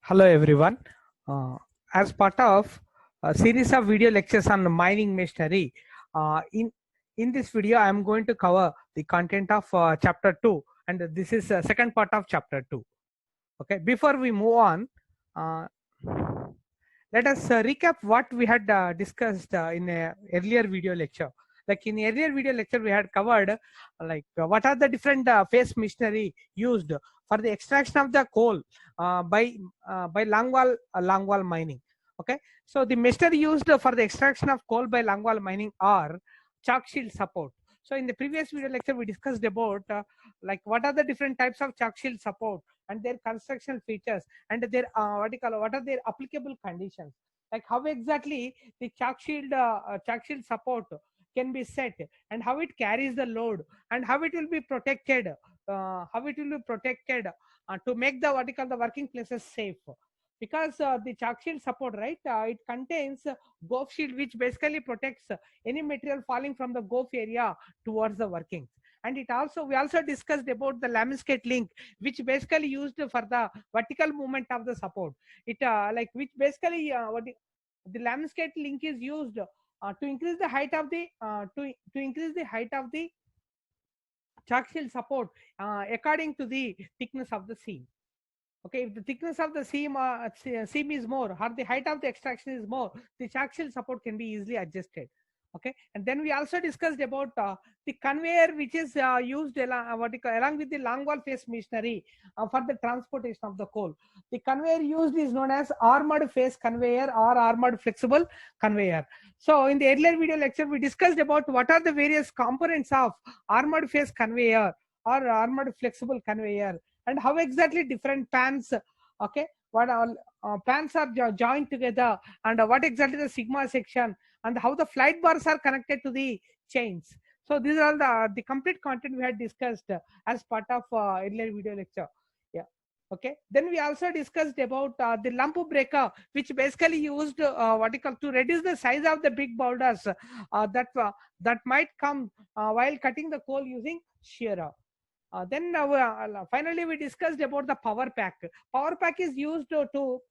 Hello everyone. Uh, as part of a series of video lectures on mining machinery, in this video I am going to cover the content of chapter 2, and this is second part of chapter 2. Okay, before we move on, uh, let us recap what we had discussed in a earlier video lecture. Like in earlier video lecture we had covered what are the different phase machinery used for the extraction of the coal by longwall mining. Okay, so the machinery used for the extraction of coal by longwall mining are chalk shield support. So in the previous video lecture we discussed about what are the different types of chalk shield support and their construction features and their what are their applicable conditions, like how exactly the chalk shield support can be set and how it carries the load and how it will be protected, to make the the working places safe. Because the chalk shield support, right, it contains gove shield, which basically protects any material falling from the gove area towards the working. And it also, we also discussed about the lamiskate link, which basically used for the vertical movement of the support. It which basically the lamiskate link is used to increase the height of the to increase the height of the chalk shield support according to the thickness of the seam. Okay, if the thickness of the seam is more, or the height of the extraction is more, the chalk shield support can be easily adjusted. Okay, and then we also discussed about the conveyor, which is used along with the longwall face machinery for the transportation of the coal. The conveyor used is known as armored face conveyor or armored flexible conveyor. So in the earlier video lecture we discussed about what are the various components of armored face conveyor or armored flexible conveyor, and how exactly different pans, okay, what all pans are joined together, and what exactly the sigma section, and how the flight bars are connected to the chains. So these are all the complete content we had discussed as part of earlier video lecture. Yeah. Okay, then we also discussed about the lump breaker, which basically used to reduce the size of the big boulders that might come while cutting the coal using shearer. Finally, we discussed about the power pack. Power pack is used uh, to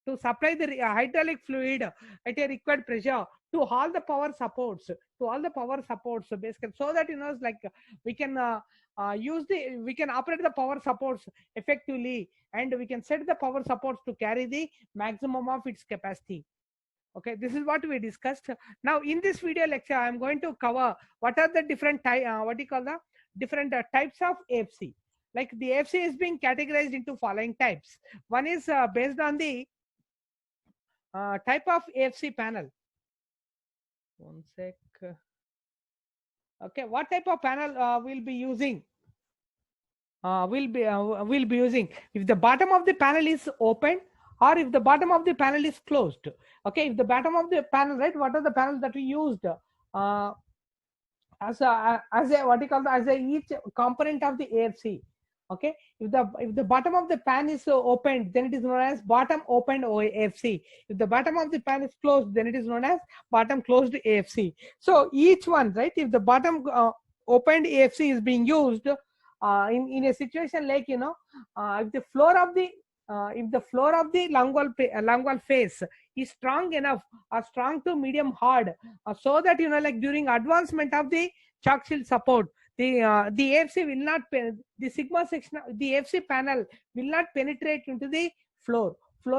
to supply the hydraulic fluid at a required pressure to all the power supports, so basically, so that we can we can operate the power supports effectively, and we can set the power supports to carry the maximum of its capacity. Okay, this is what we discussed. Now in this video lecture I am going to cover what are the different different types of AFC. Like the AFC is being categorized into following types. One is based on the type of AFC panel. One sec. Okay, what type of panel we'll be using? We'll be using if the bottom of the panel is open, or if the bottom of the panel is closed. Okay, if the bottom of the panel, right, what are the panels that we used as a as a each component of the AFC. Okay, if the bottom of the pan is opened, then it is known as bottom opened AFC. If the bottom of the pan is closed, then it is known as bottom closed AFC. So each one, right, if the bottom opened AFC is being used in a situation like, if the floor of the longwall face is strong enough or strong to medium hard, so that like during advancement of the chalk shield support, the AFC will not the sigma section, the AFC panel will not penetrate into the floor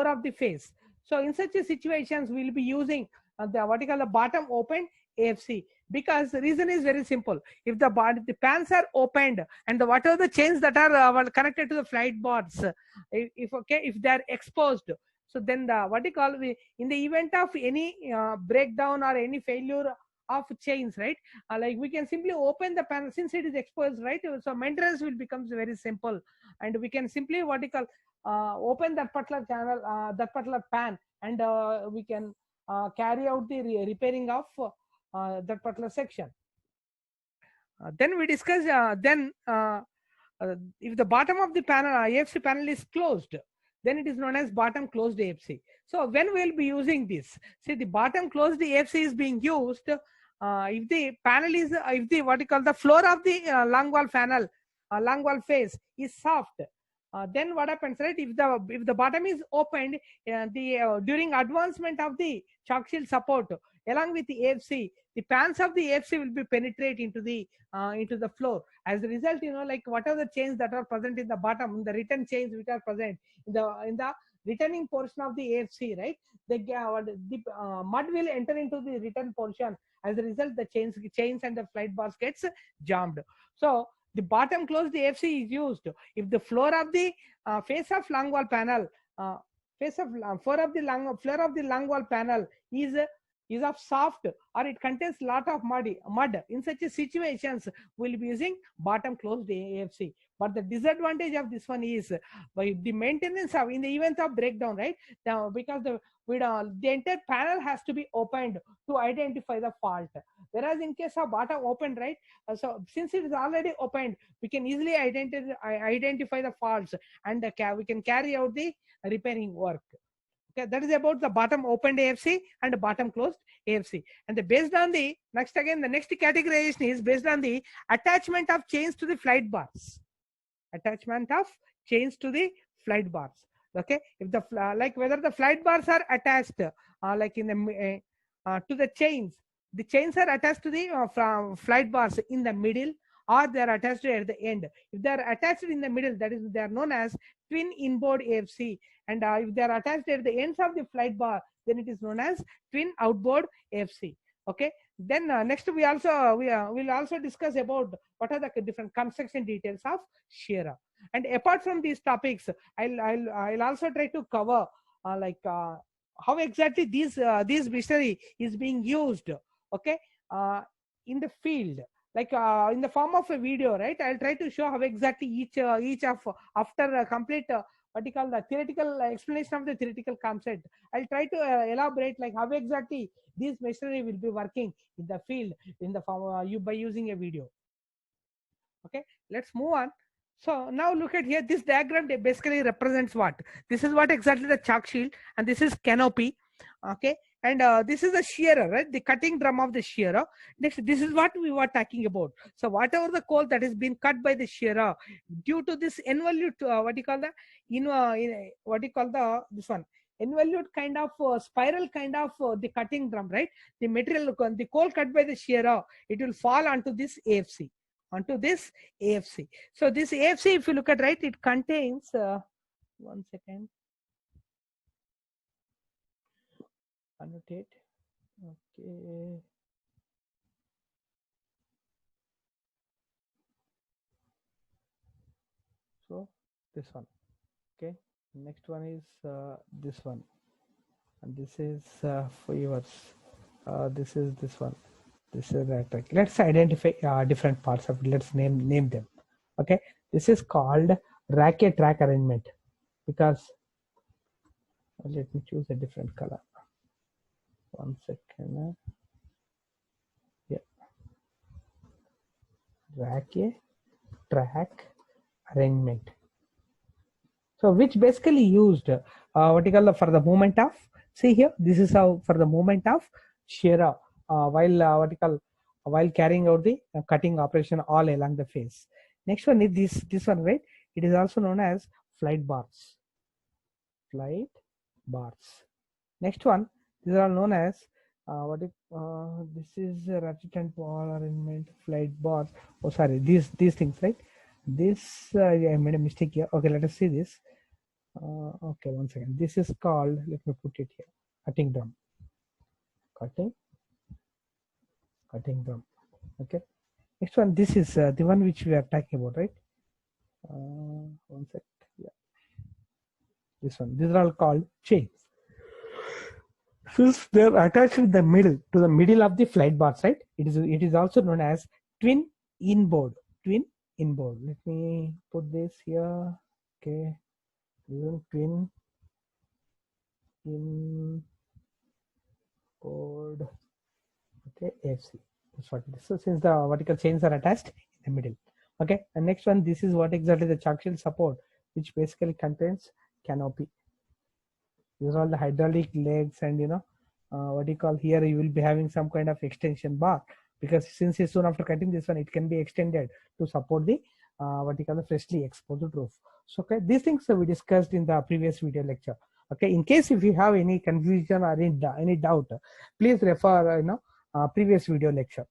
of the face. So in such a situations we will be using the bottom open AFC, because the reason is very simple. If the pans are opened and whatever the chains that are connected to the flight bars, if they are exposed, so then in the event of any breakdown or any failure of chains, right, we can simply open the panel since it is exposed, right, so maintenance will becomes very simple, and we can simply open that particular channel, that particular pan, and we can carry out the repairing of that particular section. Then we discuss if the bottom of the panel AFC panel is closed, then it is known as bottom closed AFC. So when we will be using this, see, the bottom closed AFC is being used if the panel is if the the floor of the long wall face is soft, then what happens, right? If the bottom is opened, during advancement of the chalk shield support along with the AFC, the pans of the AFC will be penetrate into the floor. As a result, like what are the chains that are present in the bottom, the return chains which are present in the returning portion of the AFC, right? The mud will enter into the return portion. As a result, the chains and the flight bars gets jammed. So the bottom closed AFC is used if the floor of the face of long wall panel, floor of the long wall panel is of soft, or it contains lot of mud. In such situations, we'll be using bottom closed AFC. But the disadvantage of this one is by the maintenance of in the event of breakdown, right? Now, because the entire panel has to be opened to identify the fault. Whereas in case of bottom open, right? So since it is already opened, we can easily identify the faults, and we can carry out the repairing work. Okay, that is about the bottom opened AFC and bottom closed AFC. And based on the next categorization is based on the attachment of chains to the flight bars. Attachment of chains to the flight bars. Okay, if the like whether the flight bars are attached like in the to the chains are attached to the flight bars in the middle, or they are attached at the end. If they are attached in the middle, that is, they are known as twin inboard AFC. And if they are attached at the ends of the flight bar, then it is known as twin outboard AFC. Okay, then next we will also discuss about what are the different construction details of shearer. And apart from these topics, I'll also try to cover how exactly this machinery is being used. Okay, in the field, like in the form of a video, right? I'll try to show how exactly each of after a complete what you call the theoretical explanation of the theoretical concept. I'll try to elaborate like how exactly this machinery will be working in the field in the form by using a video. Okay, let's move on. So now look at here. This diagram basically represents what? This is what exactly the chalk shield, and this is canopy. Okay, and this is the shearer, right? The cutting drum of the shearer. Next, this is what we were talking about. So whatever the coal that has been cut by the shearer, due to this involute, what you call the this one involute kind of spiral kind of the cutting drum, right? The material, the coal cut by the shearer, it will fall onto this AFC. So this AFC, if you look at, right, it contains one second. Annotate. Okay. So this one. Okay. Next one is this one, and this is for yours. This is this one. This is that. Let's identify different parts of it. Let's name them. Okay. This is called racket track arrangement, because let me choose a different color. One second. Yeah. Racket track arrangement. So which basically used what you call for the movement of, see here, this is how for the movement of shearer while carrying out the cutting operation all along the face. Next one is this one, right? It is also known as flight bars. Next one, these are all known as this is ratchet and ball arrangement, flight bars. Oh, sorry, these things, right? This I made a mistake here. Okay, let us see this. Okay, one second. This is called, let me put it here, cutting drum. Cutting drum. Okay. Next one, this is the one which we are talking about, right? One second. Yeah. This one. These are all called chains. Since they are attached to the middle of the flight bars, right? It is also known as twin inboard. Let me put this here. Okay. Twin inboard. Okay, AFC. That's what it is. So since the vertical chains are attached in the middle. Okay, and next one, this is what exactly the chalk shield support, which basically contains canopy. These are all the hydraulic legs, and what you call here, you will be having some kind of extension bar, because since soon after cutting this one, it can be extended to support the what you call the freshly exposed roof. So okay, these things we discussed in the previous video lecture. Okay, in case if you have any confusion or any doubt, please refer previous video lecture.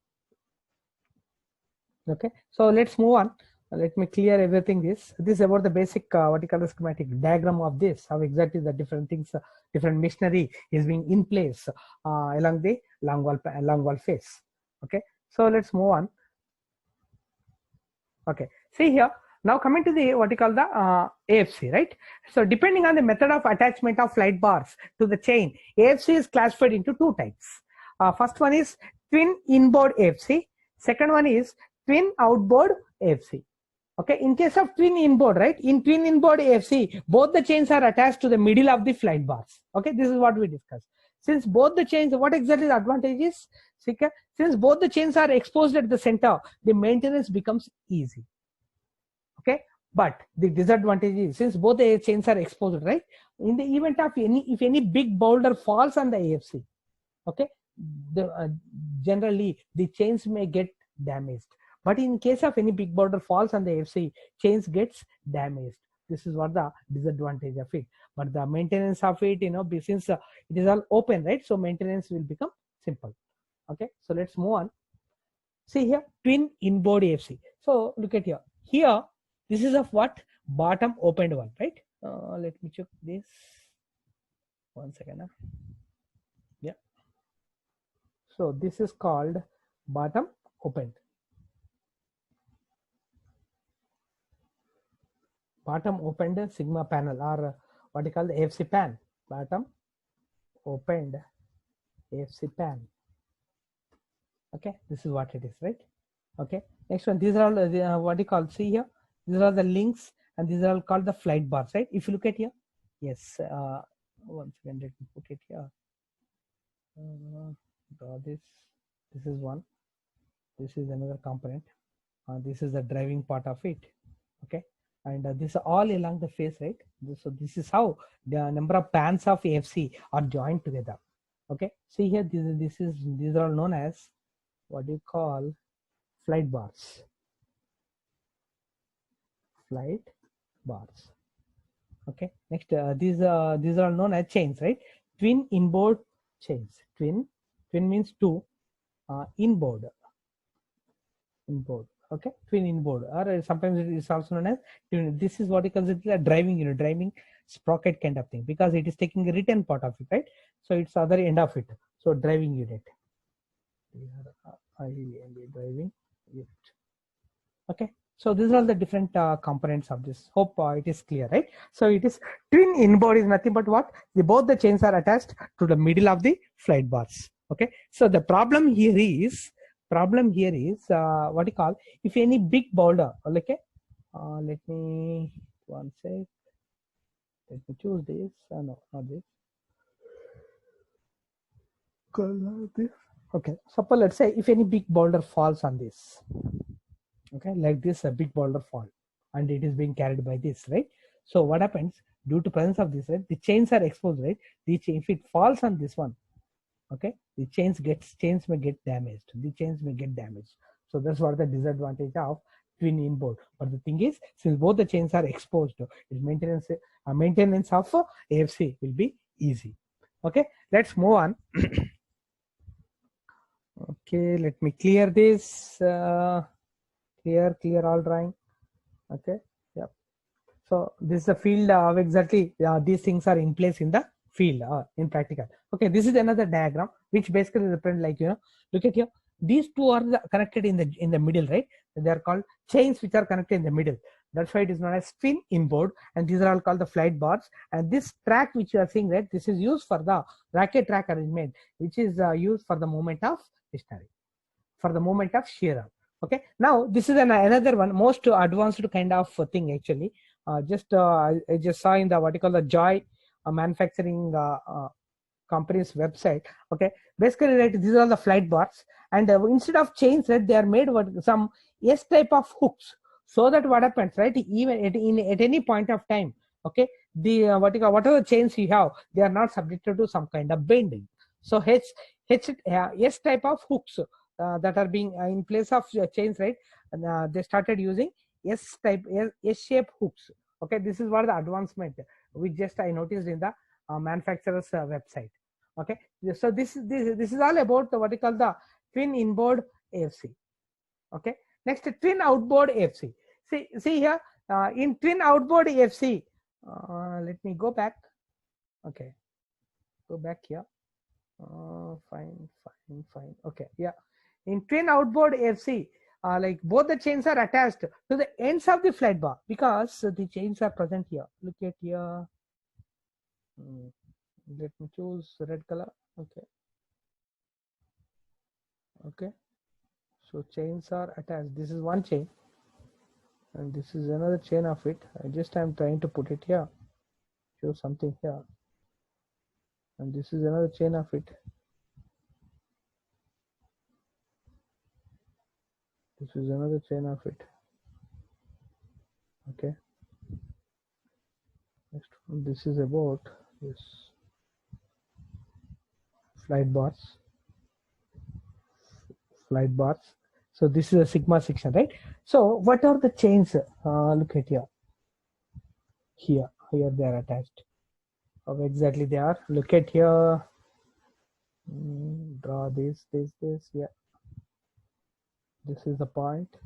Okay, so let's move on. Let me clear everything. This is about the basic what you call the schematic diagram of this, how exactly the different things, different machinery is being in place along the long wall face. Okay, so let's move on. Okay, see here. Now coming to the what you call the AFC, right? So depending on the method of attachment of flight bars to the chain, AFC is classified into two types. First one is twin inboard AFC. Second one is twin outboard AFC. Okay, in case of twin inboard, right? In twin inboard AFC, both the chains are attached to the middle of the flight bars. Okay, this is what we discussed. Since both the chains, what exactly the advantage is? Since both the chains are exposed at the center, the maintenance becomes easy. Okay, but the disadvantage is since both the chains are exposed, right? In the event of if any big boulder falls on the AFC, okay, generally the chains may get damaged. But in case of any big boulder falls on the AFC, chains gets damaged. This is what the disadvantage of it. But the maintenance of it, since it is all open, right? So maintenance will become simple. Okay, so let's move on. See here, twin inboard AFC. So look at here. Here, this is of what? Bottom opened one, right? Let me check this. 1 second. Yeah. So this is called bottom opened. Bottom opened sigma panel, or what you call the AFC pan. Bottom opened AFC pan. Okay, this is what it is, right? Okay, next one. These are all what you call, see here, these are the links, and these are all called the flight bars, right? If you look at here, yes, once again, let me put it here. Draw this. This is one. This is another component. This is the driving part of it. Okay, and this is all along the face, right? So this is how the number of pans of AFC are joined together. Okay, see here, these are all known as what do you call flight bars. Flight bars. Okay, next these are all known as chains, right? Twin inboard chains. Twin means two. Inboard. Okay, twin inboard, or sometimes it is also known as twin. This is what you consider a driving unit, driving sprocket kind of thing, because it is taking a written part of it, right? So it's other end of it. So driving unit. Driving unit. Okay, so these are all the different components of this. Hope it is clear, right? So it is twin inboard is nothing but what? Both the chains are attached to the middle of the flight bars. Okay, so the problem here is what you call, if any big boulder, okay, let me one sec. Let me choose this. No, not this. Color this. Okay, suppose let's say if any big boulder falls on this, okay, like this, a big boulder fall, and it is being carried by this, right? So what happens due to presence of this, right? The chains are exposed, right? If it falls on this one, okay, the chains may get damaged. The chains may get damaged. So that's what the disadvantage of twin inboard. But the thing is, since both the chains are exposed, maintenance of AFC will be easy. Okay, let's move on. Okay, let me clear this. Clear all drawing. Okay, yeah. So this is a field of exactly these things are in place in the field in practical. Okay, this is another diagram which basically represents, like, look at here. These two are connected in the middle, right? They are called chains which are connected in the middle. That's why it is known as twin inboard, and these are all called the flight bars. And this track which you are seeing, right, this is used for the racket track arrangement, which is used for the movement of machinery, for the movement of shearer. Okay, now this is another one, most advanced kind of thing actually. I just saw in the what you call the Joy manufacturing company's website. Okay, basically, right, these are the flight bars, and instead of chains, right, they are made some S type of hooks, so that what happens, right, even at any point of time, okay, the whatever chains you have, they are not subjected to some kind of bending. So S type of hooks that are being in place of chains, right, and they started using S-type, S-shaped hooks. Okay, this is what the advancement which just I noticed in the manufacturer's website. Okay, so this is all about what we call the twin inboard AFC. Okay, next, twin outboard AFC. See here, in twin outboard AFC, let me go back. Okay, go back here. Fine. Okay, yeah. In twin outboard AFC, like both the chains are attached to the ends of the flight bar because the chains are present here. Look at here. Let me choose red color. Okay. So chains are attached. This is one chain, and this is another chain of it. I'm trying to put it here. Show something here, and this is another chain of it. This is another chain of it. Okay. Next one, this is about this flight bars. So this is a sigma section, right? So what are the chains? Look at here. Here they are attached. How exactly they are? Look at here. Draw this. Yeah. This is a point.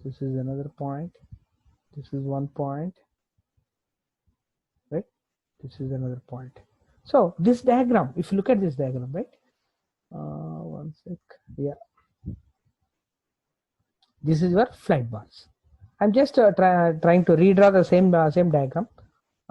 This is another point. This is one point. Right? This is another point. So this diagram, if you look at this diagram, right? One sec. Yeah. This is your flight bars. I'm just trying to redraw the same diagram,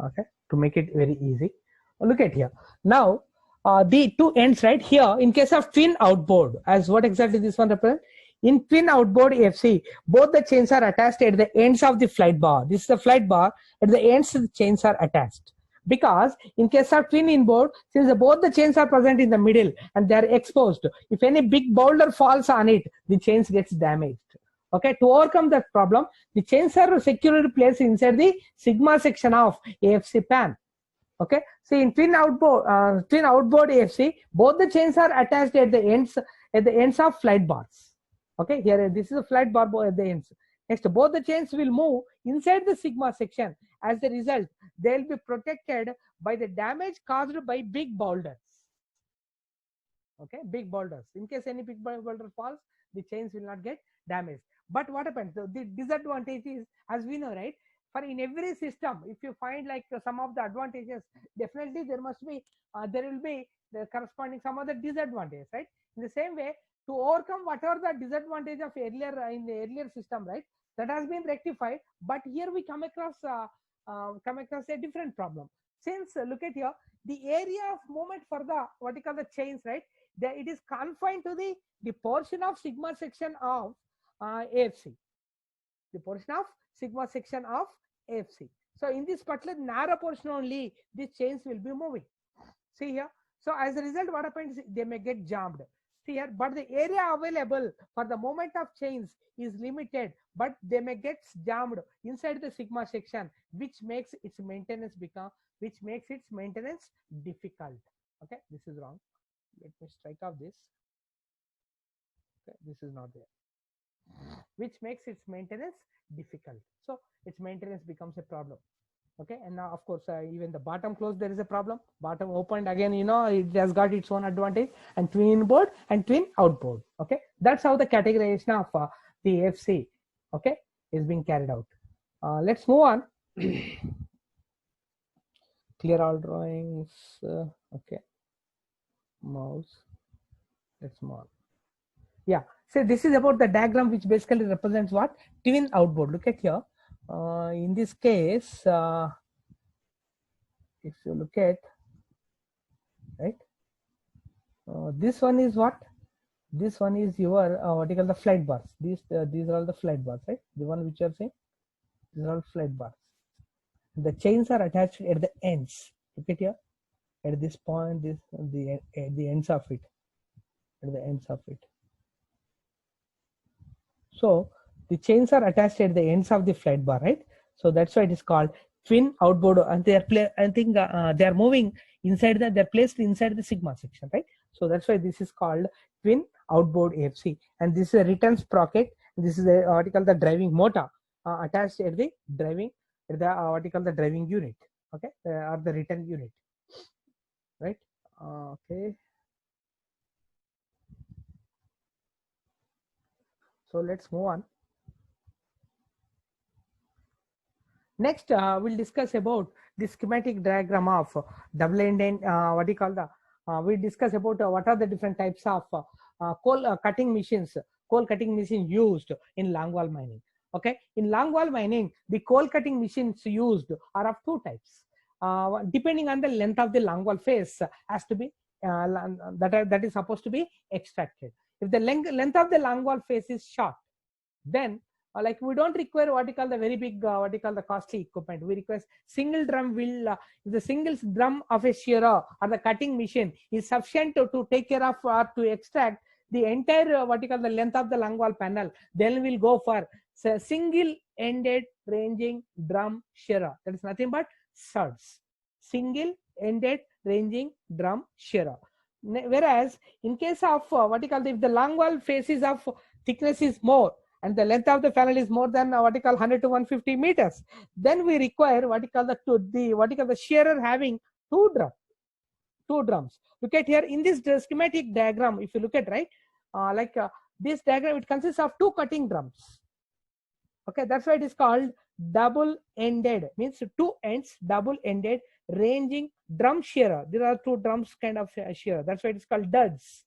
okay, to make it very easy. Look at here. Now, the two ends right here, in case of twin outboard, as what exactly this one represents? In twin outboard AFC, both the chains are attached at the ends of the flight bar. This is the flight bar. At the ends, the chains are attached. Because in case of twin inboard, since both the chains are present in the middle and they are exposed, if any big boulder falls on it, the chains gets damaged. Okay, to overcome that problem, the chains are securely placed inside the sigma section of AFC pan. Okay, see in twin outboard AFC, both the chains are attached at the ends of flight bars. Okay, here this is a flight bar at the ends. Next, both the chains will move inside the sigma section. As a result, they will be protected by the damage caused by big boulders. Okay, big boulders. In case any big boulder falls, the chains will not get damaged. But what happens? The disadvantage is, as we know, right? For in every system, if you find like some of the advantages, definitely there will be the corresponding some other disadvantages, right? In the same way, to overcome whatever the disadvantage of in the earlier system, right? That has been rectified. But here we come across a different problem. Since look at here, the area of movement for the what you call the chains, right? It is confined to the portion of sigma section of AFC. The portion of sigma section of AFC. So in this particular narrow portion only, these chains will be moving. See here. So as a result, what happens? They may get jammed. See here, but the area available for the movement of chains is limited, but they may get jammed inside the sigma section, which makes its maintenance difficult. Okay, this is wrong. Let me strike off this. Okay, this is not there, which makes its maintenance difficult. So its maintenance becomes a problem. Okay, and now of course even the bottom closed, there is a problem. Bottom opened, again, it has got its own advantage. And twin inboard and twin outboard. Okay, that's how the categorization of the AFC, okay, is being carried out. Let's move on. Clear all drawings. Okay, mouse. Let's move on. Yeah, so this is about the diagram which basically represents what? Twin outboard. Look at here. In this case, if you look at, right, this one is what? This one is your what you call the flight bars. These are all the flight bars, right? The one which you are saying, these are all flight bars. The chains are attached at the ends. Look at here. At this point, at the ends of it. At the ends of it. So the chains are attached at the ends of the flight bar, right? So that's why it is called twin outboard, and they are moving inside they're placed inside the sigma section, right? So that's why this is called twin outboard AFC. And this is a return sprocket. This is what you call the driving motor. attached at the driving, at the what you call the driving unit, okay, or the return unit, right? Okay, so let's move on. Next, we'll discuss about the schematic diagram of double-ended, what do you call the, we discuss about what are the different types of coal cutting machines, coal cutting machine used in longwall mining. Okay, in longwall mining, the coal cutting machines used are of two types. Depending on the length of the longwall face, has to be that is supposed to be extracted. If the length of the longwall face is short, then like we don't require what you call the very big what you call the costly equipment. We request single drum will if the single drum of a shearer or the cutting machine is sufficient to take care of or to extract the entire what you call the length of the longwall panel, then we'll go for single ended ranging drum shearer. That is nothing but SERDS, single ended ranging drum shearer. Whereas in case of what you call if the longwall faces of thickness is more and the length of the panel is more than what you call 100 to 150 meters, then we require what you call the shearer having two drums. Look at here in this schematic diagram. If you look at right, this diagram, it consists of two cutting drums. Okay, that's why it is called double-ended. Means two ends, double-ended ranging drum shearer. There are two drums kind of shearer. That's why it is called DUDS.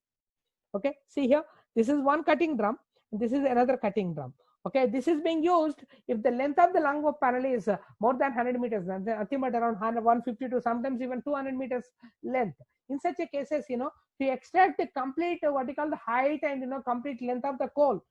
Okay, see here, this is one cutting drum. This is another cutting drum. Okay, this is being used if the length of the longwall panel is more than 100 meters, nothing but around 150 to sometimes even 200 meters length. In such a cases, to extract the complete what you call the height and complete length of the coal,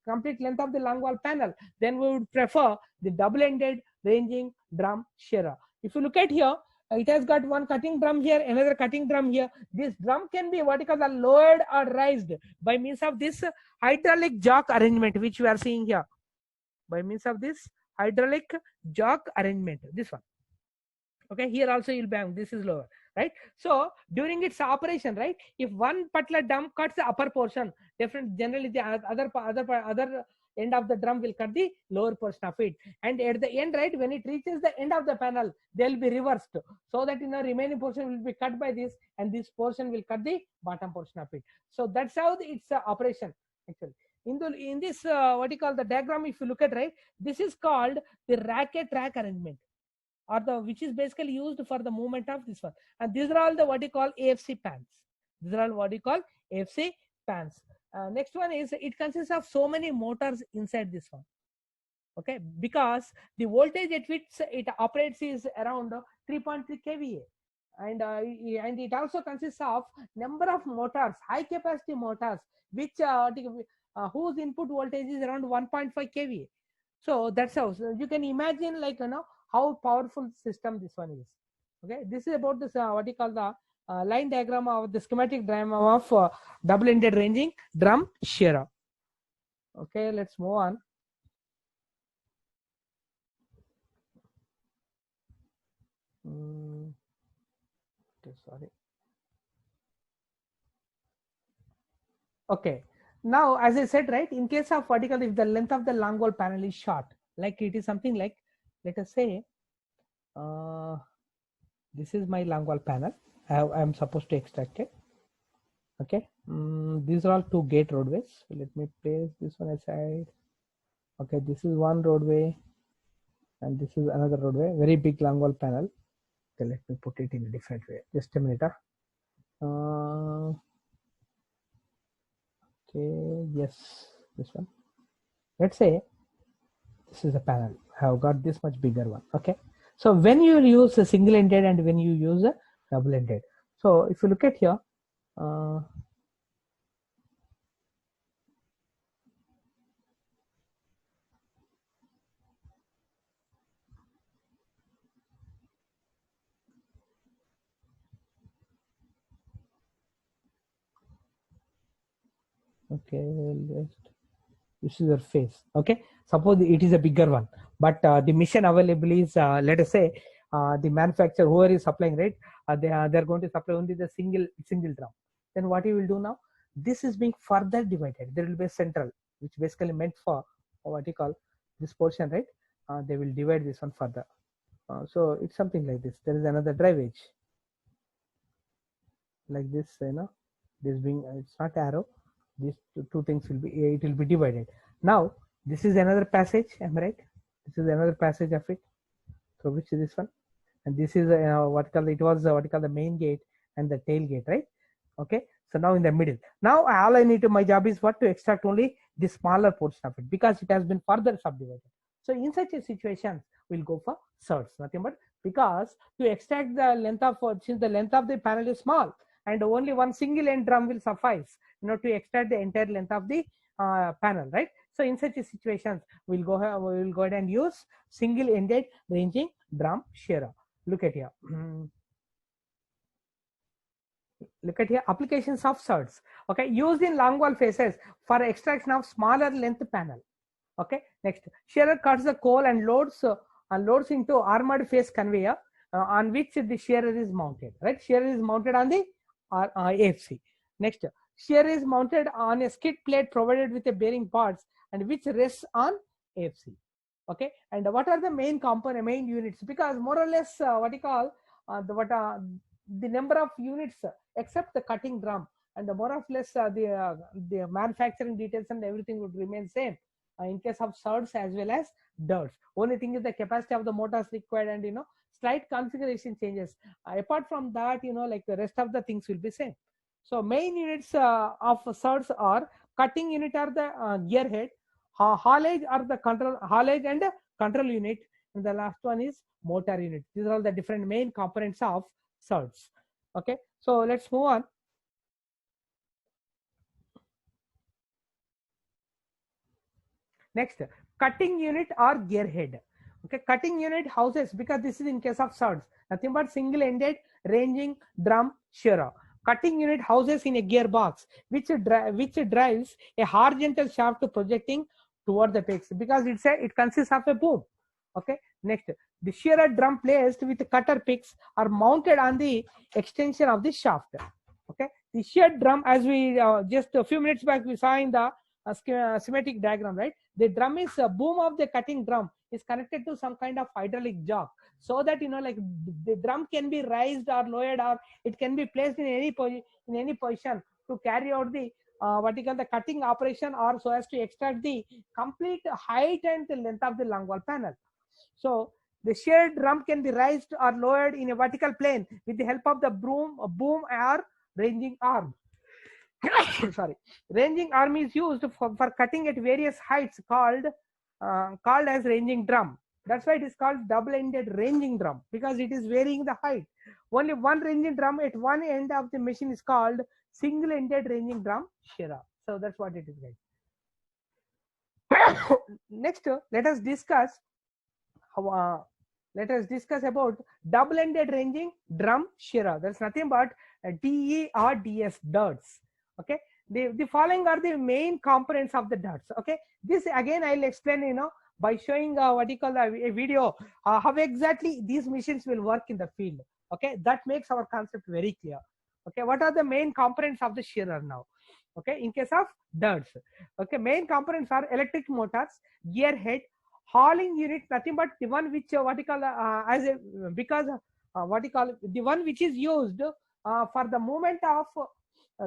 complete length of the longwall panel, then we would prefer the double-ended ranging drum shearer. If you look at here, it has got one cutting drum here, another cutting drum here. This drum can be what you call the lowered or raised by means of this hydraulic jock arrangement, which we are seeing here. By means of this hydraulic jock arrangement, this one. Okay, here also you'll bang, this is lower, right? So during its operation, right, if one particular drum cuts the upper portion, generally the other end of the drum will cut the lower portion of it, and at the end, right, when it reaches the end of the panel, they'll be reversed, so that remaining portion will be cut by this, and this portion will cut the bottom portion of it. So that's how it's operation actually. In this what you call the diagram, if you look at, right, this is called the racket rack arrangement, or which is basically used for the movement of this one. And these are all the what you call AFC pans. These are all what you call AFC pans. Next one is, it consists of so many motors inside this one. Okay, because the voltage at which it operates is around 3.3 kVA. And it also consists of number of motors, high capacity motors, which whose input voltage is around 1.5 kVA. So that's how, so you can imagine, like, how powerful system this one is. Okay, this is about this what you call the line diagram of the schematic diagram of double-ended ranging drum shearer. Okay, let's move on. Okay, sorry. Okay, now as I said, right, in case of what you call, if the length of the longwall panel is short, like it is something like, let us say, this is my longwall panel. I am supposed to extract it. Okay, these are all two gate roadways. Let me place this one aside. Okay, this is one roadway, and this is another roadway. Very big longwall panel. Okay, let me put it in a different way. Just a minute. Okay, yes, this one. Let's say this is a panel. I have got this much bigger one. Okay, so when you use a single-ended and when you use a double-ended, so if you look at here, okay, this is your face. Okay, suppose it is a bigger one, but the machine available is let us say the manufacturer, whoever is supplying, right, they're going to supply only the single drum. Then what you will do now, this is being further divided. There will be a central, which basically meant for what you call this portion, right? They will divide this one further. So it's something like this. There is another drive edge like this, this being, it's not arrow. These two things will be, it will be divided. Now this is another passage, am I right? This is another passage of it. So which is this one? And this is what called, it was what called the main gate and the tail gate, right? Okay, so now in the middle, now all I need to, my job is what, to extract only the smaller portion of it, because it has been further subdivided. So in such a situation, we'll go for surds, nothing but, because to extract the length of, since the length of the panel is small and only one single end drum will suffice, to extract the entire length of the panel, right? So in such a situations, we'll go ahead and use single ended ranging drum shearer. Look at here. Look at here, applications of surds. Okay, used in long wall faces for extraction of smaller length panel. Okay, next, shearer cuts the coal and loads into armored face conveyor on which the shearer is mounted. Right, shearer is mounted on the AFC. Next, shearer is mounted on a skid plate provided with a bearing parts and which rests on AFC. Okay, and what are the main component, main units? Because more or less, the number of units except the cutting drum, and the more or less the manufacturing details and everything would remain same in case of surds as well as dirts. Only thing is the capacity of the motors required and slight configuration changes. Apart from that, like the rest of the things will be same. So main units of surds are: cutting unit are the gear head, haulage are the haulage and control unit, and the last one is motor unit. These are all the different main components of surds. Okay, so let's move on. Next, cutting unit or gear head. Okay, cutting unit houses, because this is in case of surds, nothing but single ended ranging drum shearer. Cutting unit houses in a gearbox which drives a horizontal shaft projecting toward the peaks, because it consists of a boom. Okay, next, the shearer drum placed with cutter picks are mounted on the extension of the shaft. Okay, the shear drum, as we just a few minutes back we saw in the schematic diagram, right? The drum is boom of the cutting drum is connected to some kind of hydraulic jack, so that like the drum can be raised or lowered, or it can be placed in any position to carry out the the cutting operation, or so as to extract the complete height and the length of the long wall panel. So the shear drum can be raised or lowered in a vertical plane with the help of the boom or ranging arm. Sorry, ranging arm is used for cutting at various heights, called as ranging drum. That's why it is called double-ended ranging drum, because it is varying the height. Only one ranging drum at one end of the machine is called single-ended ranging drum shearer. So that's what it is, guys. Next, let us discuss about double-ended ranging drum shearer. That's nothing but DE or DS, dirts. Okay, the following are the main components of the dirts. Okay, this again I'll explain by showing a video how exactly these machines will work in the field. Okay, that makes our concept very clear. Okay, what are the main components of the shearer now? Okay, in case of dirts, okay, main components are electric motors, gear head, hauling unit, nothing but the one which the one which is used for the movement of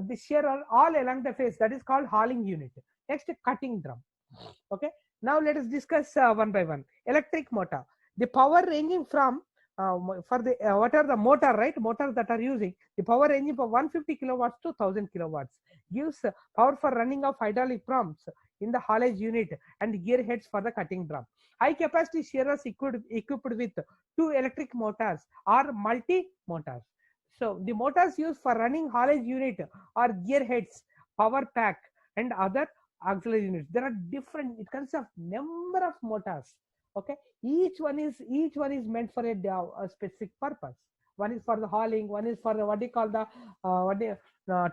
the shearer all along the face, that is called hauling unit. Next, cutting drum. Okay, now let us discuss one by one. Electric motor, the power ranging from for the what are the motor, right? Motors that are using the power ranging from 150 kilowatts to 1000 kilowatts, gives power for running of hydraulic pumps in the haulage unit and gear heads for the cutting drum. High capacity shearers equipped with 2 electric motors or multi motors. So the motors used for running haulage unit or gear heads, power pack, and other auxiliary units. There are different, it consists of number of motors. Okay, each one is meant for a specific purpose. One is for the hauling, one is for the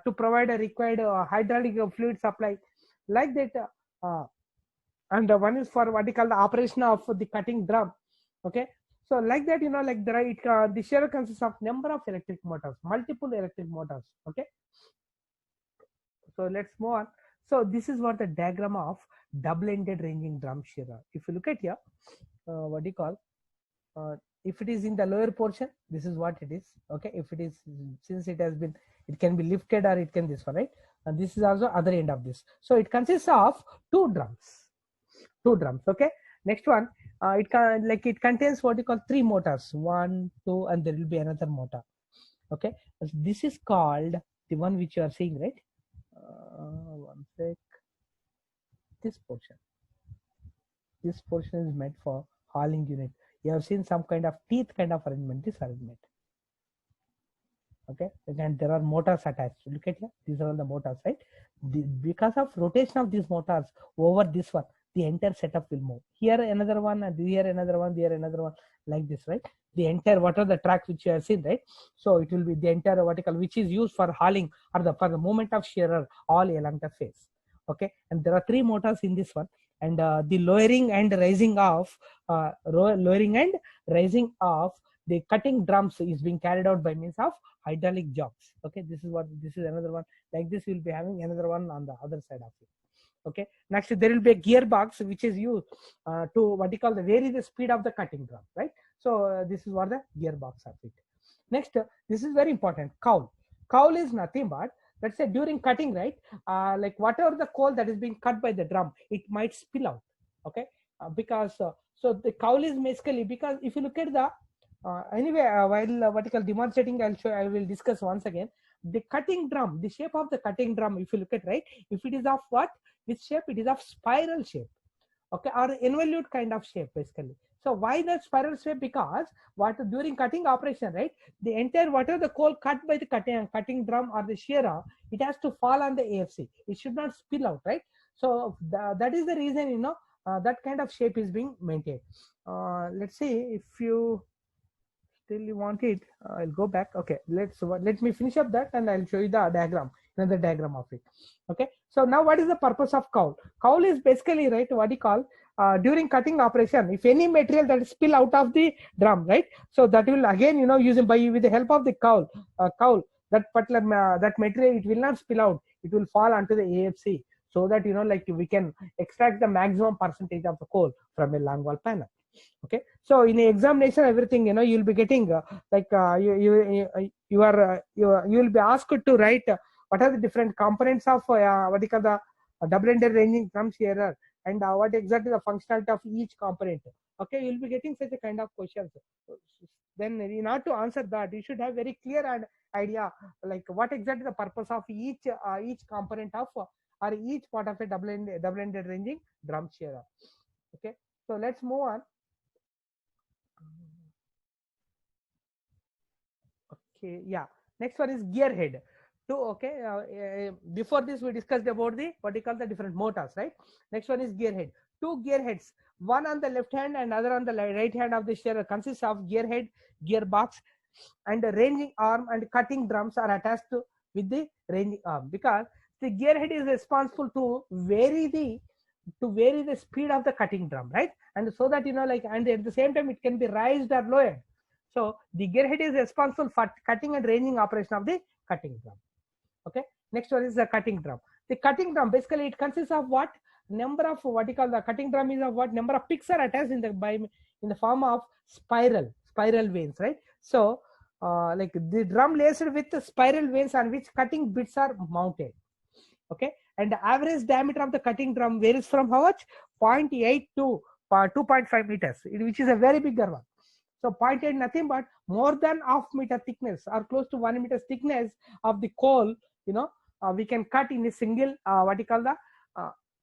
to provide a required hydraulic fluid supply, like that, and one is for the operation of the cutting drum. Okay, so like that, like the shearer consists of number of electric motors, multiple electric motors. Okay, so let's move on. So this is what the diagram of double-ended ranging drum shearer. If you look at here, what do you call? If it is in the lower portion, this is what it is. Okay, if it is, since it has been, it can be lifted or it can this one, right? And this is also other end of this. So it consists of two drums. Okay. Next one, it contains what you call three motors, 1, 2, and there will be another motor. Okay, this is called the one which you are seeing, right? One sec. This portion is meant for hauling unit. You have seen some kind of teeth kind of arrangement, this arrangement. Okay, and there are motors attached. Look at here, these are all the motors, right? Because of rotation of these motors over this one, the entire setup will move. Here another one, and here another one, there another one, like this, right? The entire, what are the tracks which you have seen, right? So it will be the entire vertical, which is used for hauling or for the movement of shearer all along the face. Okay, and there are three motors in this one, and the lowering and raising of the cutting drums is being carried out by means of hydraulic jogs. Okay, this is another one. Like this, we'll be having another one on the other side of it. Okay, next there will be a gearbox which is used to what you call the vary the speed of the cutting drum, right? So this is what the gearbox of it. Next, this is very important. Cowl is nothing but, let's say during cutting, right? Like whatever the coal that is being cut by the drum, it might spill out. Okay, because so the cowl is basically, because if you look at the while vertical demonstrating, I will discuss once again the cutting drum, the shape of the cutting drum. If you look at, right, if it is of what, which shape? It is of spiral shape, okay, or involute kind of shape basically. So why that spiral shape? Because what during cutting operation, right, the entire whatever the coal cut by the cutting drum or the shearer, it has to fall on the AFC. It should not spill out, right? So that is the reason, that kind of shape is being maintained. Let's see if you still you want it. I'll go back. Okay, let me finish up that and I'll show you the diagram, another diagram of it. Okay, so now what is the purpose of cowl? Cowl is basically, right, what you call during cutting operation, if any material that is spill out of the drum, right, so that will again, using with the help of the cowl, that particular that material, it will not spill out, it will fall onto the AFC, so that like we can extract the maximum percentage of the coal from a long wall panel. Okay, so in the examination, everything, you'll be getting you will be asked to write what are the different components of what you call the double-ended ranging drum shearer, and what exactly the functionality of each component. Okay, you'll be getting such a kind of questions. Then in order to answer that, you should have very clear idea like what exactly the purpose of each component of or each part of a double-ended ranging drum shearer. Okay, so let's move on. Okay, yeah, next one is gearhead. Okay, before this we discussed about the what you call the different motors, right? Next one is gearhead. Two gearheads, one on the left hand and other on the right hand of the shearer, consists of gearhead, gearbox, and the ranging arm and cutting drums are attached with the ranging arm, because the gearhead is responsible to vary the speed of the cutting drum, right? And so that and at the same time it can be raised or lowered. So the gearhead is responsible for cutting and ranging operation of the cutting drum. Okay, next one is the cutting drum. The cutting drum basically it consists of what? Number of what you call the cutting drum is of what? Number of picks are attached in the form of spiral veins, right? So like the drum laced with spiral veins on which cutting bits are mounted. Okay, and the average diameter of the cutting drum varies from how much? 0.8 to 2.5 meters, which is a very bigger one. So 0.8 nothing but more than half meter thickness or close to 1 meter thickness of the coal. We can cut in a single what you call the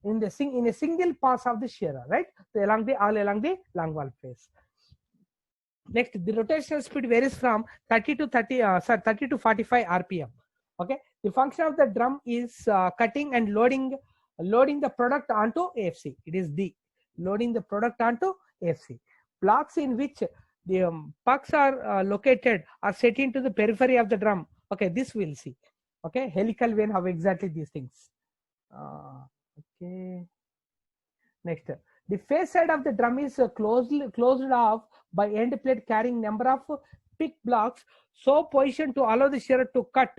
in a single pass of the shearer, right? So all along the long wall face. Next, the rotational speed varies from 30 to 45 RPM. Okay, the function of the drum is cutting and loading the product onto AFC. It is the loading the product onto AFC. Blocks in which the pucks are located are set into the periphery of the drum. Okay, this we'll see. Okay, helical vein, how exactly these things. Okay, next, the face side of the drum is closed off by end plate carrying number of pick blocks so positioned to allow the shearer to cut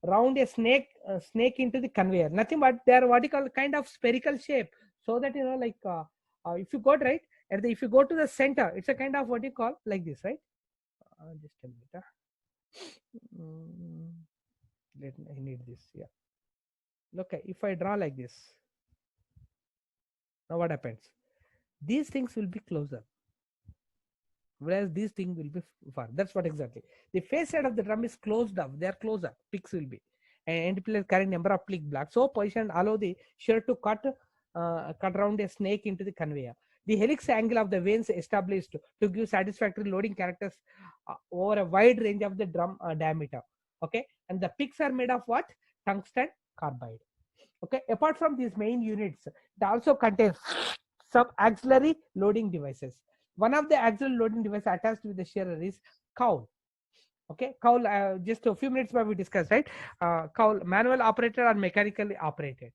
round a snake into the conveyor. Nothing but they are what you call kind of spherical shape. So that like if you go right, if you go to the center, it's a kind of what you call like this, right? Just a minute. I need this. Yeah. Okay, if I draw like this, now what happens? These things will be closer, whereas these things will be far. That's what exactly. The face side of the drum is closed up. They are closer. Picks will be. And end player carrying number of click blocks. So position allow the shear to cut around a snake into the conveyor. The helix angle of the vanes established to give satisfactory loading characters over a wide range of the drum diameter. Okay, and the picks are made of what? Tungsten carbide. Okay, apart from these main units, it also contains some auxiliary loading devices. One of the auxiliary loading devices attached with the shearer is cowl. Okay, cowl, just a few minutes back we discussed, right? Cowl, manual operated or mechanically operated.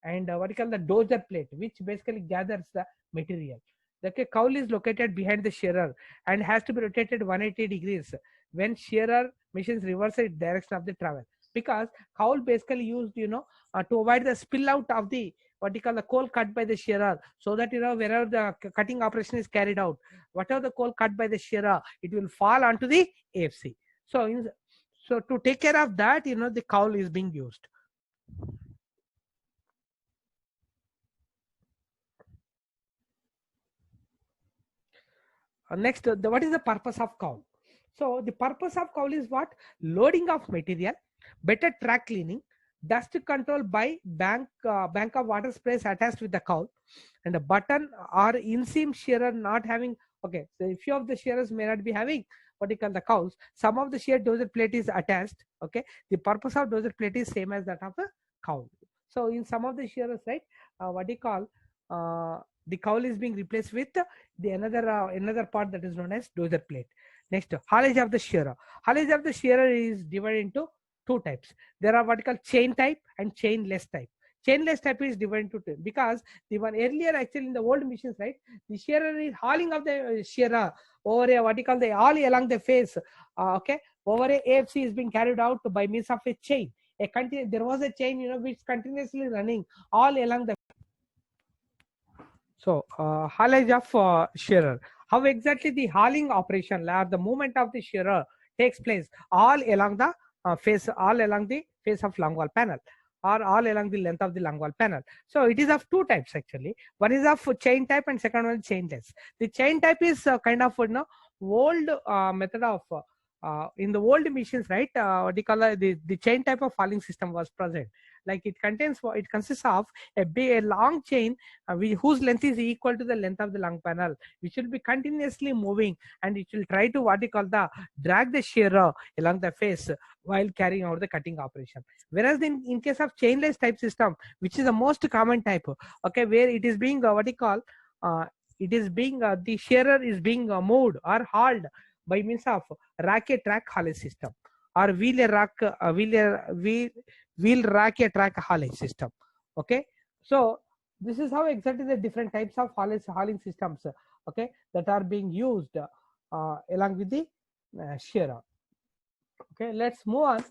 And what you call the dozer plate, which basically gathers the material. The cowl is located behind the shearer and has to be rotated 180 degrees when shearer machines reverse the direction of the travel. Because cowl basically used, to avoid the spill out of the what you call the coal cut by the shearer, so that wherever the cutting operation is carried out, whatever the coal cut by the shearer, it will fall onto the AFC. So to take care of that, the cowl is being used. Next, what is the purpose of cowl? So the purpose of cowl is what? Loading of material, better track cleaning, dust control by bank of water sprays attached with the cowl, and a button or inseam shearer not having. Okay, so a few of the shearers may not be having what you call the cowls. Some of the shear dozer plate is attached. Okay, the purpose of dozer plate is same as that of a cowl. So in some of the shearers, right, what you call the cowl is being replaced with the another part that is known as dozer plate. Next, haulage of the shearer. Haulage of the shearer is divided into two types. There are what you call chain type and chainless type. Chainless type is divided into two because the one earlier actually in the old machines, right, the shearer is hauling of the shearer over a what you call the all along the face. Okay, over a AFC is being carried out by means of a chain. There was a chain, which continuously running all along the. So haulage of shearer. How exactly the hauling operation or the movement of the shearer takes place all along the face of long wall panel, or all along the length of the long wall panel. So it is of two types actually. One is of chain type and second one is chainless. The chain type is kind of old method of in the old machines, right? What do you call the chain type of hauling system was present. Like it consists of a long chain whose length is equal to the length of the long panel, which will be continuously moving, and it will try to what you call drag the shearer along the face while carrying out the cutting operation. Whereas in case of chainless type system, which is the most common type, okay, where it is being the shearer is being moved or hauled by means of rack a track haulage system, or wheel rack a track haulage system. Okay, so this is how exactly the different types of hauling systems, okay, that are being used along with the shearer. Okay, let's move on.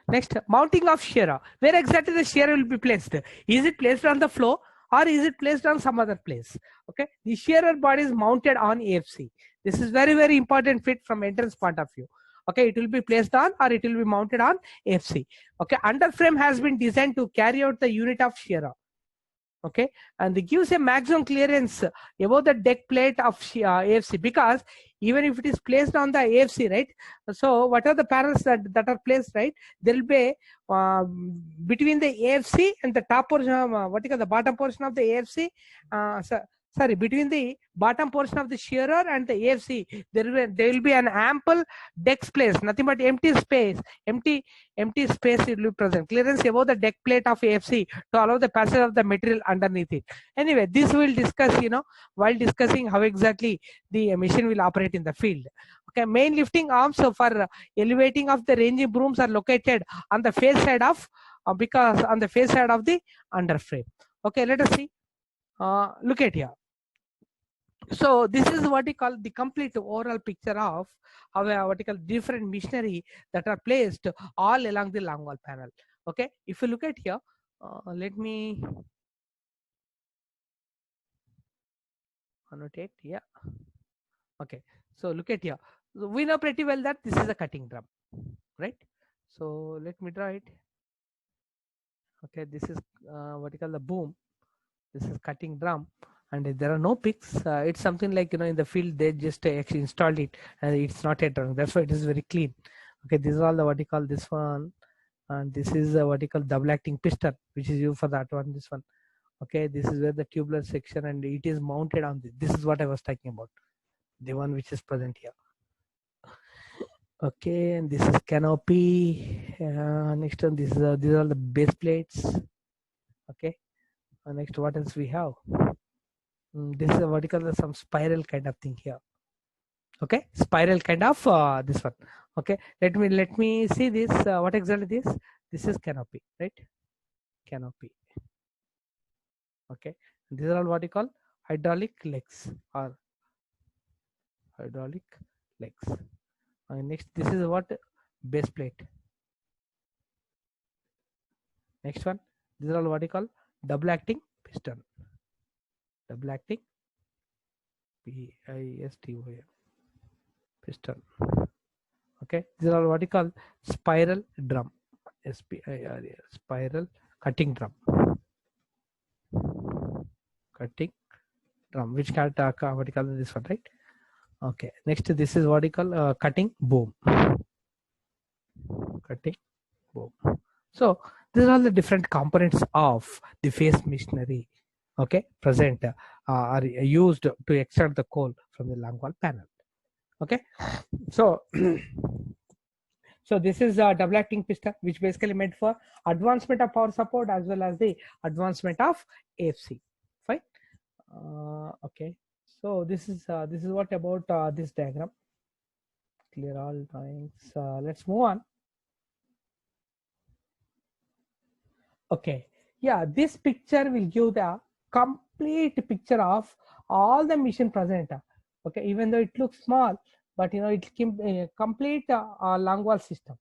Next, mounting of shearer. Where exactly the shearer will be placed? Is it placed on the floor or is it placed on some other place? Okay, the shearer body is mounted on AFC. This is very, very important fit from entrance point of view. Okay, it will be placed on or it will be mounted on AFC. Okay, underframe has been designed to carry out the unit of shearer. Okay, and it gives a maximum clearance above the deck plate of AFC, because even if it is placed on the AFC, right, so what are the panels that are placed, right, there will be between the AFC and the top portion of the bottom portion of the AFC, between the bottom portion of the shearer and the AFC, there will be an ample deck space, nothing but empty space it will be present, clearance above the deck plate of AFC to allow the passage of the material underneath it. Anyway, this we'll discuss, while discussing how exactly the machine will operate in the field. Okay, main lifting arms for elevating of the ranging brooms are located on the face side of the underframe. Okay, let us see. Look at here. So this is what we call the complete overall picture of how what we call different machinery that are placed all along the long wall panel. Okay, if you look at here, let me annotate. Yeah. Okay. So look at here. So we know pretty well that this is a cutting drum, right? So let me draw it. Okay, this is what you call the boom. This is cutting drum, and there are no picks. It's something like, in the field they just actually installed it, and it's not a drum. That's why it is very clean. Okay, this is all the what you call this one, and this is what you call double acting piston, which is used for that one. This one. Okay, this is where the tubular section, and it is mounted on this. This is what I was talking about. The one which is present here. Okay, and this is canopy. Next one, these are the base plates. Okay, next what else we have? This is a vertical, some spiral kind of thing here. Okay, spiral kind of this one. Okay, let me see this. What exactly this? This is canopy, right? Canopy. Okay, these are all what you call hydraulic legs or hydraulic legs. Next, this is what base plate. Next one, these are all what you call double acting piston. Double acting piston piston. Okay, these are all what you call spiral drum. SPIRAL, spiral cutting drum. Cutting drum, which can what you call this one, right? Okay, next this is what you call cutting boom. Cutting boom. So these are all the different components of the face machinery. Okay, present are used to extract the coal from the long wall panel. Okay, so so this is a double acting piston, which basically meant for advancement of power support as well as the advancement of AFC. Fine. Okay. So this is what about this diagram. Clear all drawings. Let's move on. Okay. Yeah, this picture will give the complete picture of all the mission present. Okay, even though it looks small, but it can complete long wall system.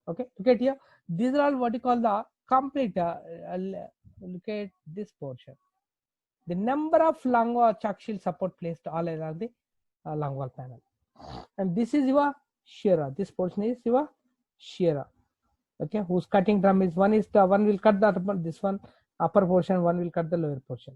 Okay, look at here. These are all what you call the complete. Look at this portion. The number of long wall chuck shield support placed all around the long wall panel. And this is your shearer. This portion is your shearer. Okay, whose cutting drum is one will cut the this one upper portion, one will cut the lower portion.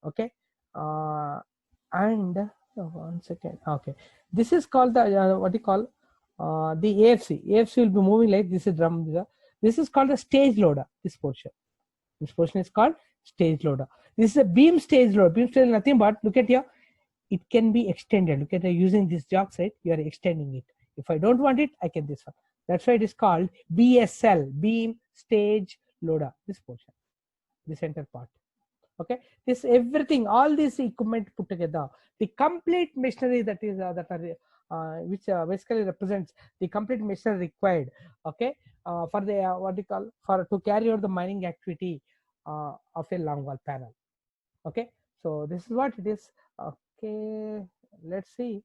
Okay, and one second. Okay, this is called the what you call the AFC. AFC will be moving like this is drum. This is called the stage loader. This portion is called stage loader. This is a beam stage loader. Beam stage is nothing but, look at here, it can be extended. Look at using this jog set, you are extending it. If I don't want it, I can this one. That's why it is called BSL, beam stage loader. This portion, the center part. Okay, this everything, all this equipment put together, the complete machinery that is that are which basically represents the complete machinery required. Okay, for the what you call for to carry out the mining activity of a long wall panel. Okay, so this is what it is. Okay, let's see.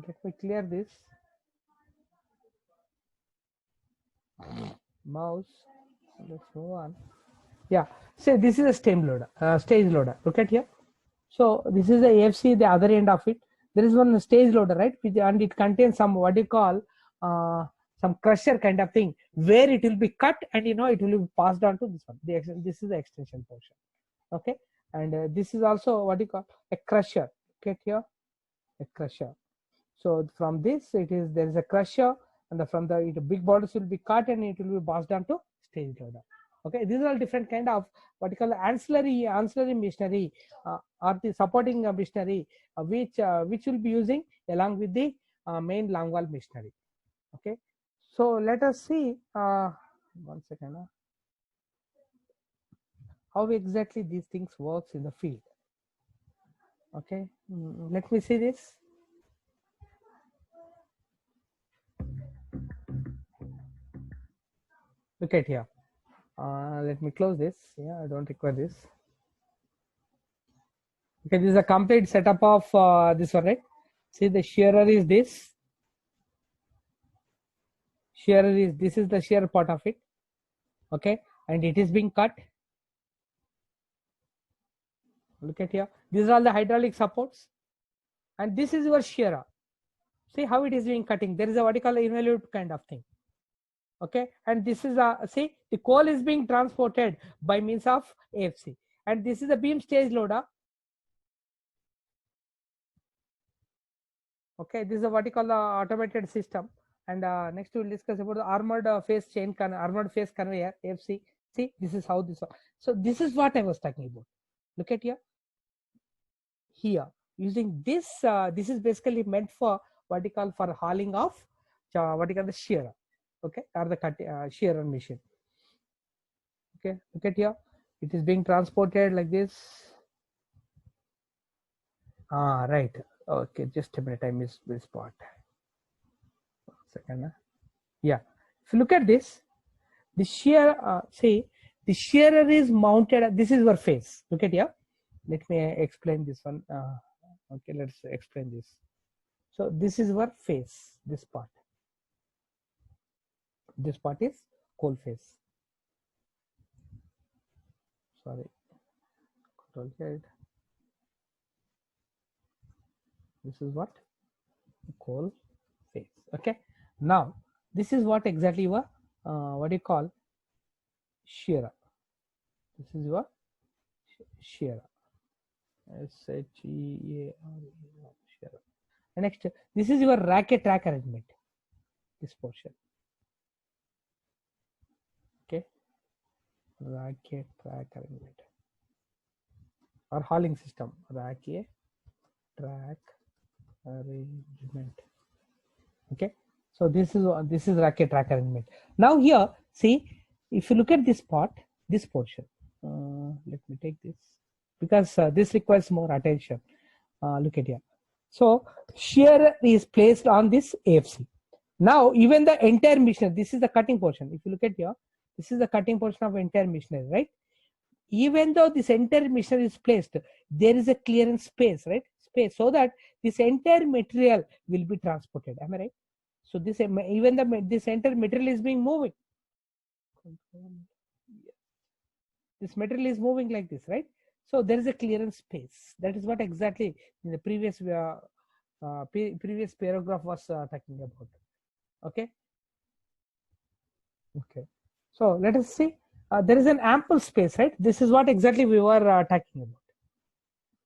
Let me clear this mouse. Let's move on. Yeah, say this is a stage loader. Look at here. So this is the AFC, the other end of it. There is one stage loader, right? And it contains some what you call some crusher kind of thing, where it will be cut and it will be passed on to this one. This is the extension portion. Okay, and this is also what you call a crusher. Look at here, a crusher. So from this, there is a crusher, and from the big bottles will be cut and it will be passed on to stage loader. Okay, these are all different kind of what you call ancillary machinery or the supporting machinery which will be using along with the main long wall machinery. Okay, so let us see one second how exactly these things works in the field. Okay, let me see this. Look at here. Let me close this. Yeah, I don't require this. Okay, this is a complete setup of this one, right? See, the shearer is this. Shearer is, this is the shear part of it. Okay, and it is being cut. Look at here. These are all the hydraulic supports. And this is your shearer. See how it is being cutting. There is a vertical involute kind of thing. Okay, and this is a, see, the coal is being transported by means of AFC. And this is the beam stage loader. Okay, this is a vertical automated system. And next we will discuss about the armored armored phase conveyor AFC. See, this is how this. So this is what I was talking about. Look at here. Here, using this, this is basically meant for vertical for hauling of vertical the shearer. Okay, or the shearer machine. Okay, look at here. It is being transported like this. Right. Okay, just a minute. I missed this part. Second. Yeah. If you look at this, the shear, say, the shearer is mounted. This is your face. Look at here. Let me explain this one. Okay, let's explain this. So this is your face. This part. This part is coal face. Sorry. Control Z. This is what? Coal face. Okay. Now this is what exactly your what do you call shearer. This is your shearer. S-H-E-A-R-E-R, shearer. And next, this is your racket track arrangement. This portion. Okay. Racket track arrangement. Or hauling system. Racket track arrangement. Okay. So this is racket track arrangement. Now here, see, if you look at this part, this portion. Let me take this because this requires more attention. Look at here. So shear is placed on this AFC. Now even the entire machinery, this is the cutting portion. If you look at here, this is the cutting portion of entire machinery, right? Even though this entire machinery is placed, there is a clearance space, right? Space, so that this entire material will be transported. Am I right? So this even this entire material is being moving. This material is moving like this, right? So there is a clearance space. That is what exactly in the previous previous paragraph was talking about. Okay. Okay. So let us see. There is an ample space, right? This is what exactly we were talking about.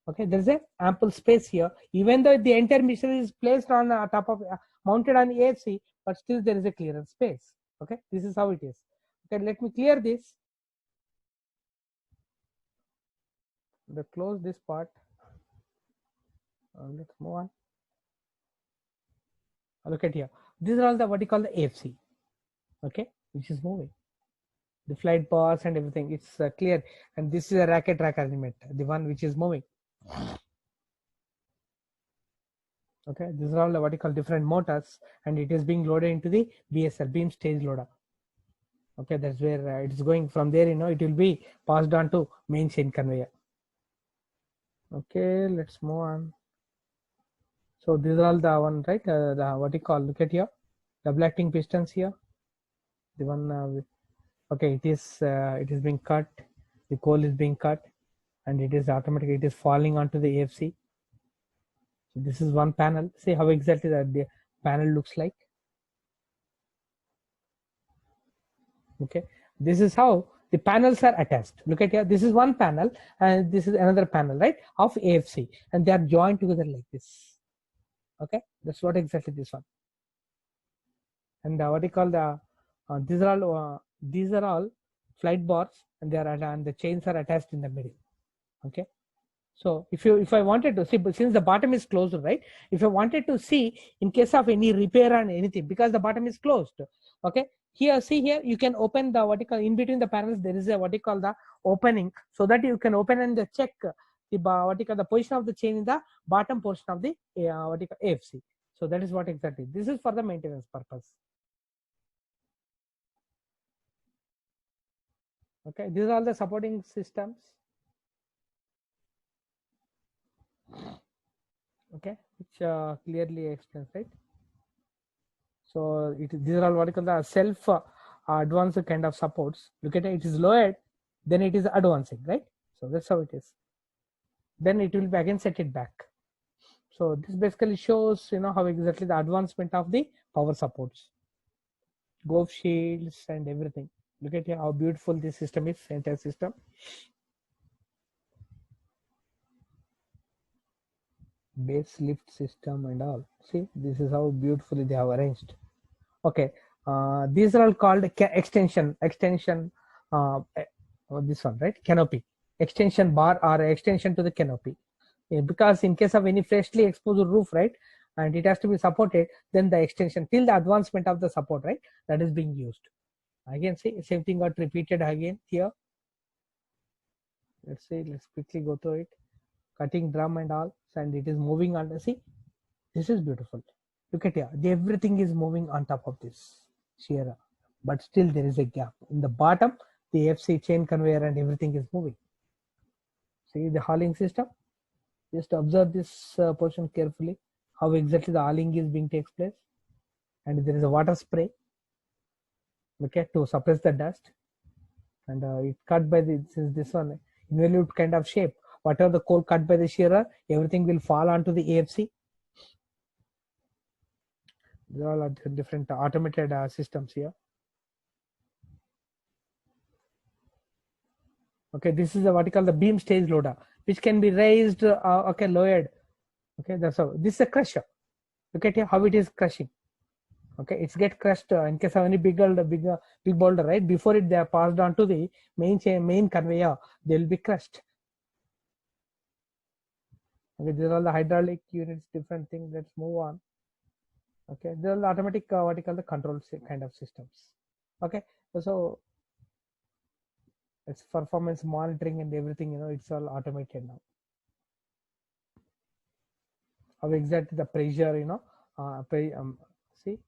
Okay, there is a ample space here. Even though the entire machinery is placed on top of mounted on AFC, but still there is a clearance space. Okay, this is how it is. Okay, let me clear this. Let's close this part. Let's move on. Look at here. These are all the what you call the AFC. Okay, which is moving. The flight bars and everything. It's clear. And this is a racket track arrangement, the one which is moving. Okay, these are all the what you call different motors, and it is being loaded into the BSL beam stage loader. Okay, that's where it is going from there. You know, it will be passed on to main chain conveyor. Okay, let's move on. So these are all the one, right? The what you call, look at here, double acting pistons here. The one, okay, it is being cut. The coal is being cut, and it is automatically it is falling onto the AFC. So this is one panel. See how exactly that the panel looks like. Okay, this is how the panels are attached. Look at here. This is one panel, and this is another panel, right, of AFC, and they are joined together like this. Okay, that's what exactly this one. And what you call the these are all flight bars, and they are and the chains are attached in the middle. Okay. So if I wanted to see, but since the bottom is closed, right? If I wanted to see in case of any repair and anything, because the bottom is closed, okay. Here, see here, you can open the what you call in between the panels. There is a what you call the opening, so that you can open and check the what you call the position of the chain in the bottom portion of the what you call AFC. So that is what exactly. This is for the maintenance purpose. Okay, these are all the supporting systems. okay, which clearly explains, right? So these are all what you call the self advanced kind of supports. Look at it, it is lowered, then it is advancing, right? So that's how it is. Then it will be again set it back. So this basically shows, you know, how exactly the advancement of the power supports, Gove shields and everything. Look at here how beautiful this system is, entire system. Base lift system and all. See, this is how beautifully they have arranged. Okay, these are all called extension. This one, right? Canopy, extension bar or extension to the canopy. Because in case of any freshly exposed roof, right, and it has to be supported, then the extension till the advancement of the support, right, that is being used. Again, see, same thing got repeated again here. Let's see, let's quickly go through it. Cutting drum and all, and it is moving under. See, this is beautiful. Look at here, everything is moving on top of this shearer, but still there is a gap in the bottom. The FC chain conveyor and everything is moving. See the hauling system. Just observe this portion carefully, how exactly the hauling is being takes place, and there is a water spray, okay, to suppress the dust, and it cut by this one involute kind of shape. Whatever the coal cut by the shearer, everything will fall onto the AFC. There are all different automated systems here. Okay, this is what we call the beam stage loader, which can be raised, okay, lowered. Okay, that's how. This is a crusher. Look at here how it is crushing. Okay, it's get crushed in case of any big boulder, right? Before it they are passed on to the main conveyor, they will be crushed. Okay, these are all the hydraulic units, different things. Let's move on. Okay, they're all automatic what you call the control kind of systems. Okay, so it's performance monitoring and everything, you know, it's all automated now. How exactly the pressure, you know, see.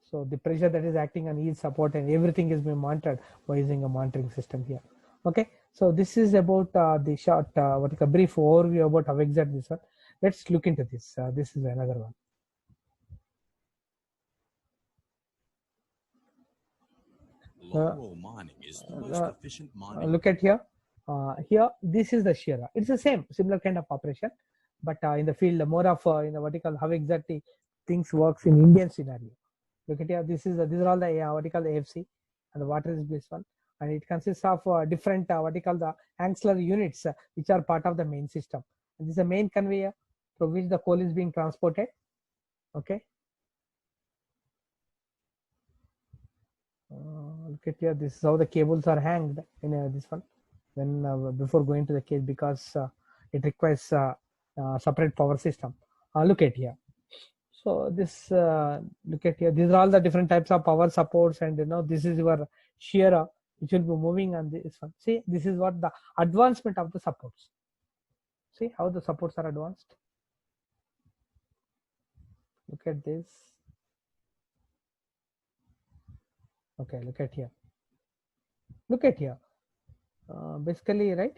So the pressure that is acting on each support and everything is being monitored by using a monitoring system here. Okay, so this is about the short, what is a brief overview about how exactly this one. Let's look into this. This is another one. Lateral mining is the most efficient mining. Look at here. Here, this is the shearer. It's the same, similar kind of operation, but in the field, more of in the vertical, how exactly things works in Indian scenario. Look at here. These are all the what you call the AFC, and the water is this one, and it consists of different what you call the ancillary units, which are part of the main system. And this is a main conveyor through which the coal is being transported. Okay. Look at here. This is how the cables are hanged in this one. When before going to the cage, because it requires separate power system. Look at here. So this look at here. These are all the different types of power supports, and you know this is your shearer which will be moving on this one. See, this is what the advancement of the supports. See how the supports are advanced. Look at this. Okay, look at here. Look at here. Basically, right?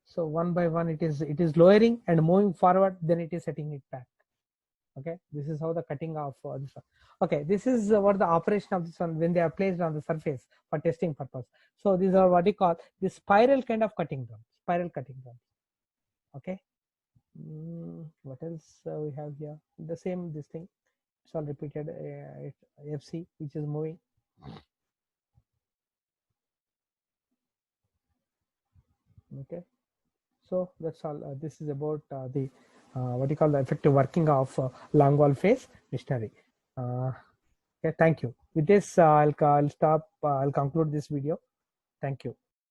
So one by one, it is lowering and moving forward. Then it is setting it back. Okay, this is how the cutting of this one. Okay, this is what the operation of this one when they are placed on the surface for testing purpose. So these are what you call the spiral kind of cutting drum. Spiral cutting drum. Okay. What else we have here? The same this thing. It's all repeated. FC which is moving. Okay. So that's all. This is about the what you call the effective working of long wall phase machinery. Okay, thank you. With this, I'll stop. I'll conclude this video. Thank you.